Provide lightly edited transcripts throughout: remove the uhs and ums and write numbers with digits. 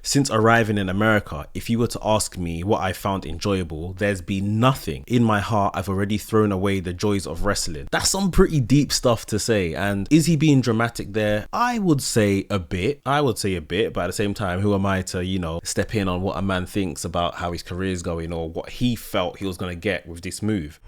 Since arriving in America, if you were to ask me what I found enjoyable, there's been nothing. In my heart, I've already thrown away the joys of wrestling. That's some pretty deep stuff to say. And is he being dramatic there? I would say a bit. But at the same time, who am I to, step in on what a man thinks about how his career is going or what he felt he was going to get with this move?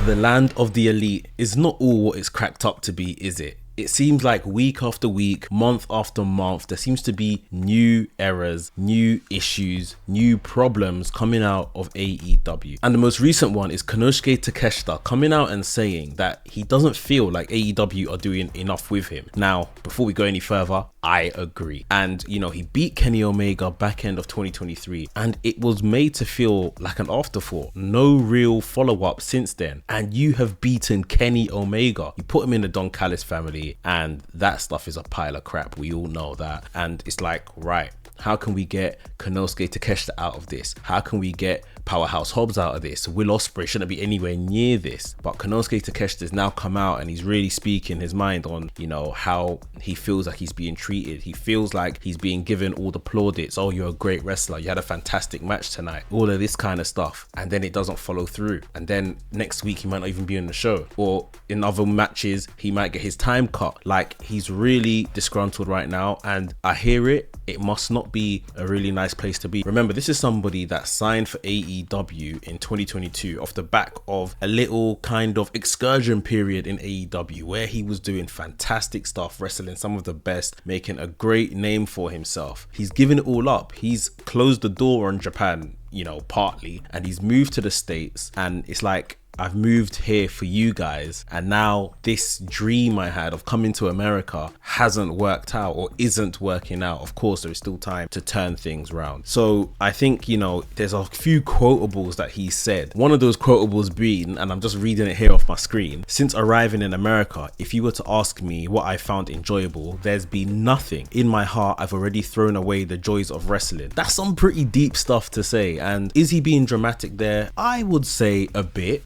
The land of the elite is not all what it's cracked up to be, is it? It seems like week after week, month after month, there seems to be new errors, new issues, new problems coming out of AEW. And the most recent one is Konosuke Takeshita coming out and saying that he doesn't feel like AEW are doing enough with him. Now, before we go any further, I agree. And, he beat Kenny Omega back end of 2023 and it was made to feel like an afterthought. No real follow-up since then. And you have beaten Kenny Omega. You put him in the Don Callis family and that stuff is a pile of crap. We all know that. And it's like, right, how can we get Konosuke Takeshita out of this? How can we get Powerhouse Hobbs out of this? Will Ospreay shouldn't be anywhere near this. But Konosuke Takeshita has now come out and he's really speaking his mind on, how he feels like he's being treated. He feels like he's being given all the plaudits. Oh, you're a great wrestler. You had a fantastic match tonight. All of this kind of stuff. And then it doesn't follow through. And then next week he might not even be on the show. Or in other matches, he might get his time cut. Like, he's really disgruntled right now. And I hear it. It must not be a really nice place to be. Remember, this is somebody that signed for AEW in 2022 off the back of a little kind of excursion period in AEW where he was doing fantastic stuff, wrestling some of the best, making a great name for himself. He's given it all up. He's closed the door on Japan, partly, and he's moved to the States, and it's like, I've moved here for you guys, and now this dream I had of coming to America hasn't worked out or isn't working out. Of course, there is still time to turn things around. So I think, there's a few quotables that he said. One of those quotables being, and I'm just reading it here off my screen, since arriving in America, if you were to ask me what I found enjoyable, there's been nothing. In my heart, I've already thrown away the joys of wrestling. That's some pretty deep stuff to say. And is he being dramatic there? I would say a bit,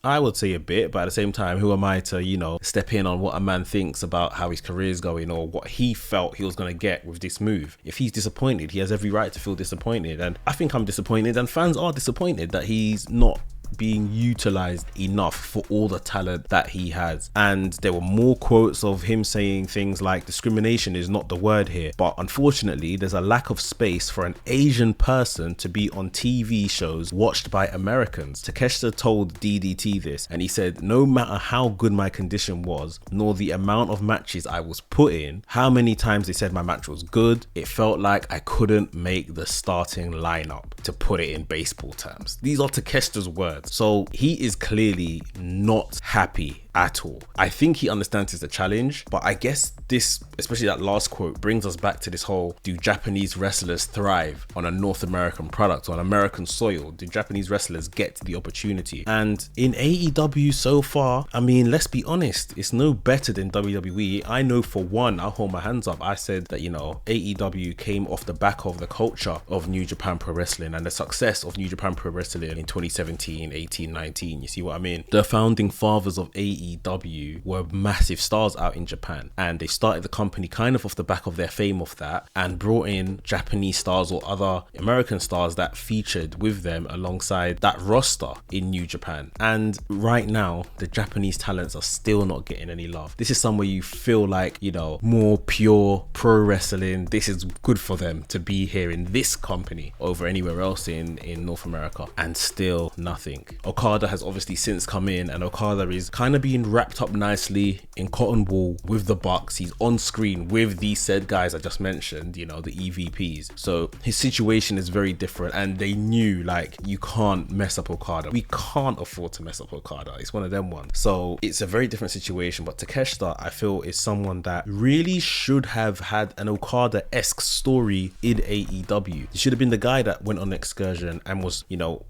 but at the same time, who am I to, step in on what a man thinks about how his career is going or what he felt he was going to get with this move? If he's disappointed, he has every right to feel disappointed. And I think I'm disappointed, and fans are disappointed that he's not being utilized enough for all the talent that he has. And there were more quotes of him saying things like discrimination is not the word here, but unfortunately there's a lack of space for an Asian person to be on TV shows watched by Americans. Takeshita told DDT this, and he said, no matter how good my condition was, nor the amount of matches I was put in, how many times they said my match was good, it felt like I couldn't make the starting lineup, to put it in baseball terms. These are Takeshita's words. So he is clearly not happy at all. I think he understands it's a challenge, but I guess this, especially that last quote, brings us back to this whole, do Japanese wrestlers thrive on a North American product, on American soil? Do Japanese wrestlers get the opportunity? And in AEW so far, I mean, let's be honest, it's no better than WWE. I know for one, I'll hold my hands up, I said that, AEW came off the back of the culture of New Japan Pro Wrestling and the success of New Japan Pro Wrestling in 2017, 18, 19. You see what I mean? The founding fathers of AEW were massive stars out in Japan, and they started the company kind of off the back of their fame of that and brought in Japanese stars or other American stars that featured with them alongside that roster in New Japan. And right now, the Japanese talents are still not getting any love. This is somewhere you feel like, more pure pro wrestling. This is good for them to be here in this company over anywhere else in North America, and still nothing. Okada has obviously since come in, and Okada is kind of being wrapped up nicely in cotton wool with the Bucks. He's on screen with these said guys I just mentioned, the EVPs. So his situation is very different, and they knew, like, you can't mess up Okada. We can't afford to mess up Okada. It's one of them ones. So it's a very different situation. But Takeshita, I feel, is someone that really should have had an Okada-esque story in AEW. He should have been the guy that went on an excursion and was,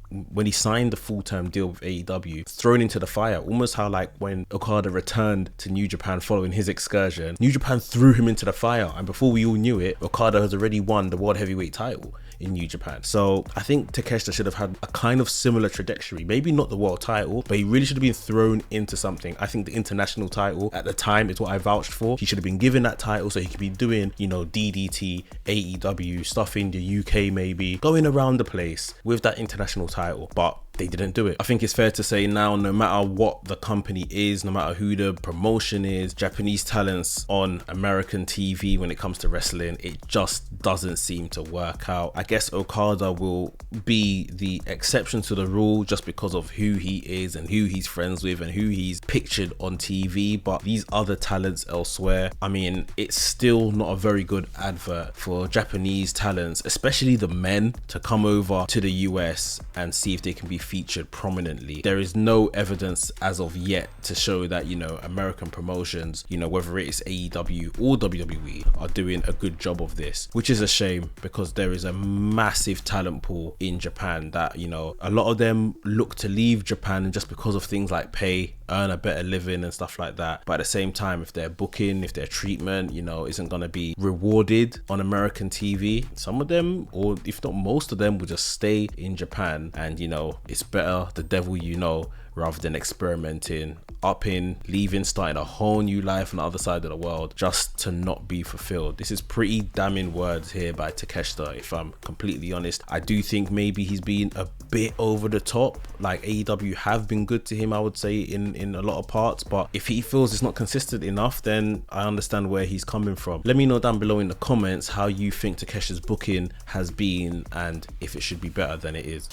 when he signed the full-term deal with AEW, thrown into the fire, almost how like when Okada returned to New Japan following his excursion, New Japan threw him into the fire, and before we all knew it, Okada has already won the World Heavyweight title. in New Japan. So I think Takeshita should have had a kind of similar trajectory. Maybe not the world title, but he really should have been thrown into something. I think the international title at the time is what I vouched for. He should have been given that title so he could be doing, you know, DDT, AEW, stuff in the UK maybe, going around the place with that international title. But they didn't do it. I think it's fair to say now, no matter what the company is, no matter who the promotion is, Japanese talents on American TV when it comes to wrestling, it just doesn't seem to work out. I guess Okada will be the exception to the rule just because of who he is and who he's friends with and who he's pictured on TV. But these other talents elsewhere, I mean, it's still not a very good advert for Japanese talents, especially the men, to come over to the US and see if they can be featured prominently. There is no evidence as of yet to show that, you know, American promotions, you know, whether it is AEW or WWE, are doing a good job of this, which is a shame because there is a massive talent pool in Japan that, you know, a lot of them look to leave Japan just because of things like pay, earn a better living and stuff like that. But at the same time, if their booking, if their treatment, you know, isn't going to be rewarded on American TV, some of them, or if not most of them, will just stay in Japan. And, you know, it's better the devil you know rather than experimenting, upping, leaving, starting a whole new life on the other side of the world just to not be fulfilled. This is pretty damning words here by Takeshita, if I'm completely honest. I do think maybe he's been a bit over the top. Like, AEW have been good to him, I would say, in a lot of parts, but if he feels it's not consistent enough, then I understand where he's coming from. Let me know down below in the comments how you think Takeshita's booking has been and if it should be better than it is.